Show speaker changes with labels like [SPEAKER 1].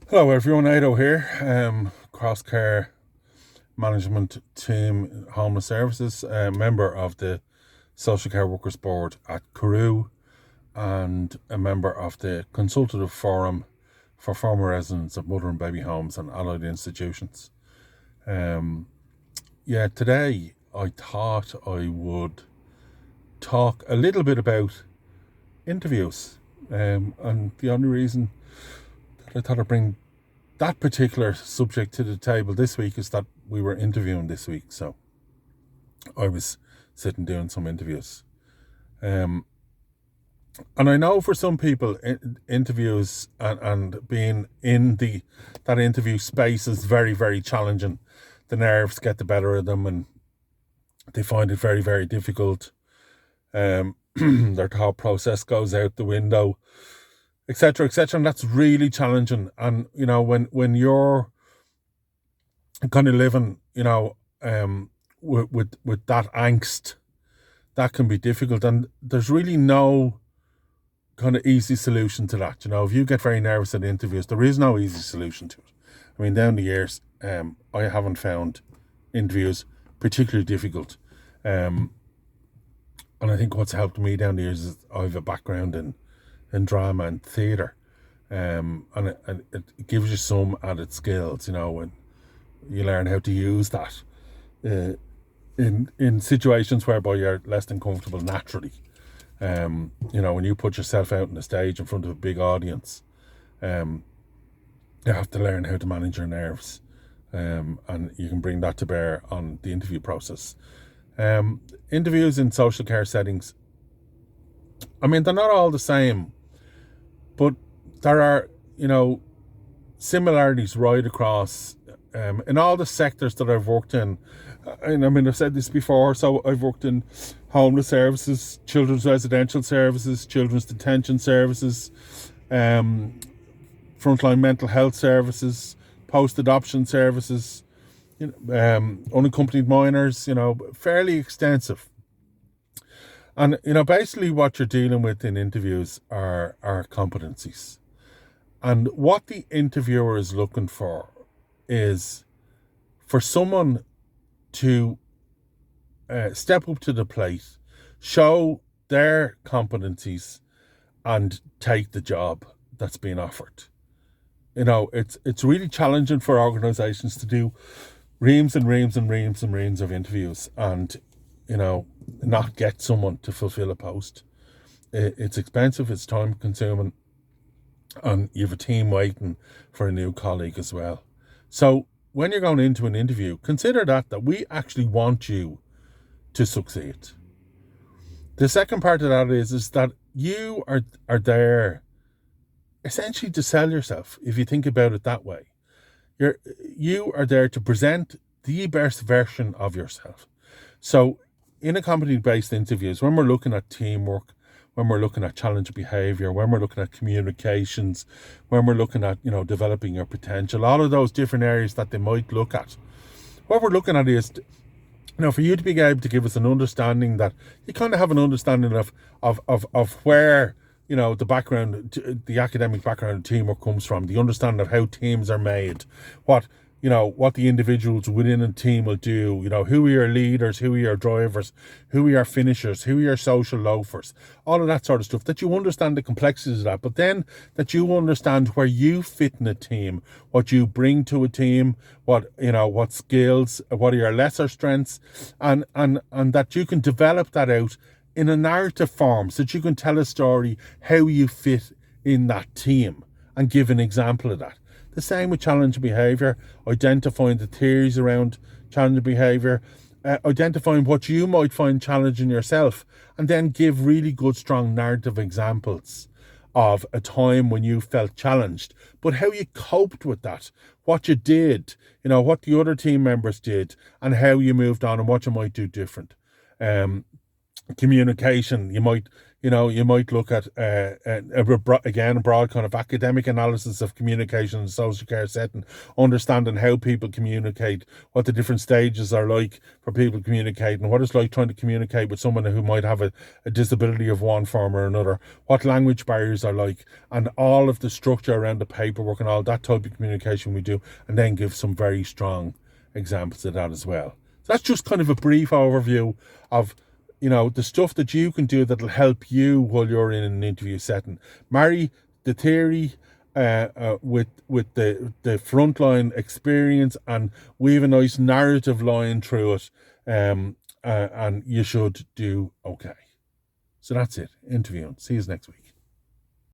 [SPEAKER 1] Hello everyone, Ado here. Crosscare Management Team Homeless Services, member of the Social Care Workers Board at Carew and a member of the Consultative Forum for Former Residents of Mother and Baby Homes and Allied Institutions. Today I thought I would talk a little bit about interviews. And the only reason that I thought I'd bring that particular subject to the table this week is that we were interviewing this week. So I was sitting doing some interviews. And I know for some people, interviews and being in that interview space is very, very challenging. The nerves get the better of them and they find it very, very difficult. Their thought process goes out the window, etc., etc., and that's really challenging. And when you're kind of living, with that angst, that can be difficult, and there's really no kind of easy solution to that. If you get very nervous at interviews, there is no easy solution to it. I mean, down the years, I haven't found interviews particularly difficult, and I think what's helped me down the years is I have a background in drama and theatre, and it gives you some added skills, and you learn how to use that in situations whereby you're less than comfortable naturally. When you put yourself out on the stage in front of a big audience, you have to learn how to manage your nerves, and you can bring that to bear on the interview process. Interviews in social care settings, I mean, they're not all the same, but there are, similarities right across in all the sectors that I've worked in. And I mean, I've said this before, so I've worked in homeless services, children's residential services, children's detention services, frontline mental health services, post-adoption services, unaccompanied minors, fairly extensive. And, basically what you're dealing with in interviews are competencies. And what the interviewer is looking for is for someone to step up to the plate, show their competencies, and take the job that's being offered. It's really challenging for organisations to do reams and reams and reams and reams of interviews and, not get someone to fulfill a post. It's expensive, it's time consuming, and you have a team waiting for a new colleague as well. So when you're going into an interview, consider that we actually want you to succeed. The second part of that is that you are there essentially to sell yourself, if you think about it that way. You are there to present the best version of yourself. So in a competency-based interviews, when we're looking at teamwork, when we're looking at challenge behaviour, when we're looking at communications, when we're looking at, developing your potential, all of those different areas that they might look at. What we're looking at is, for you to be able to give us an understanding that you kind of have an understanding of where, the background, the academic background of teamwork comes from, the understanding of how teams are made, what the individuals within a team will do, who are your leaders, who are your drivers, who are your finishers, who are your social loafers, all of that sort of stuff, that you understand the complexities of that, but then that you understand where you fit in a team, what you bring to a team, what skills, what are your lesser strengths, and that you can develop that out in a narrative form so that you can tell a story how you fit in that team and give an example of that. The same with challenge behaviour, identifying the theories around challenge behaviour, identifying what you might find challenging yourself, and then give really good, strong narrative examples of a time when you felt challenged, but how you coped with that, what you did, what the other team members did, and how you moved on and what you might do different. Communication, you might You might look at, again, a broad kind of academic analysis of communication in a social care setting, understanding how people communicate, what the different stages are like for people communicating, what it's like trying to communicate with someone who might have a disability of one form or another, what language barriers are like, and all of the structure around the paperwork and all that type of communication we do, and then give some very strong examples of that as well. So that's just kind of a brief overview of the stuff that you can do that'll help you while you're in an interview setting. Marry the theory with the frontline experience, and weave a nice narrative line through it, and you should do okay. So that's it. Interviewing. See you next week.